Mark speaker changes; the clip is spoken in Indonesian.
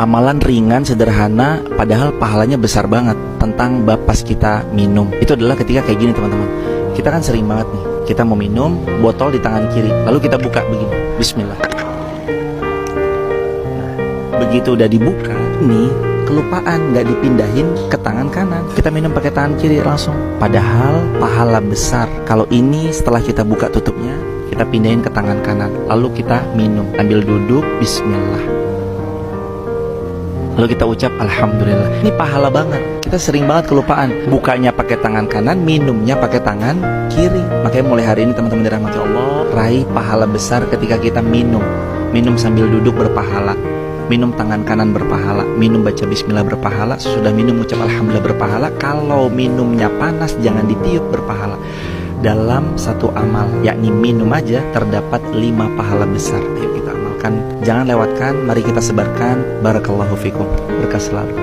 Speaker 1: Amalan ringan, sederhana, padahal pahalanya besar banget. Tentang bab pas kita minum, itu adalah ketika kayak gini teman-teman. Kita kan sering banget nih, kita mau minum, botol di tangan kiri, lalu kita buka begini, bismillah. Nah, begitu udah dibuka nih, kelupaan nggak dipindahin ke tangan kanan, kita minum pakai tangan kiri langsung. Padahal pahala besar. Kalau ini setelah kita buka tutupnya, kita pindahin ke tangan kanan, lalu kita minum, ambil duduk, bismillah, lalu kita ucap alhamdulillah. Ini pahala banget. Kita sering banget kelupaan, bukanya pakai tangan kanan, minumnya pakai tangan kiri. Makanya mulai hari ini teman-teman dirahmati Allah, raih pahala besar ketika kita minum. Minum sambil duduk berpahala, minum tangan kanan berpahala, minum baca bismillah berpahala, sesudah minum ucap alhamdulillah berpahala. Kalau minumnya panas jangan ditiup, berpahala. Dalam satu amal, yakni minum aja, terdapat 5 pahala besar. Ayo kita amalkan, jangan lewatkan, mari kita sebarkan. Barakallahu fikum, berkah selalu.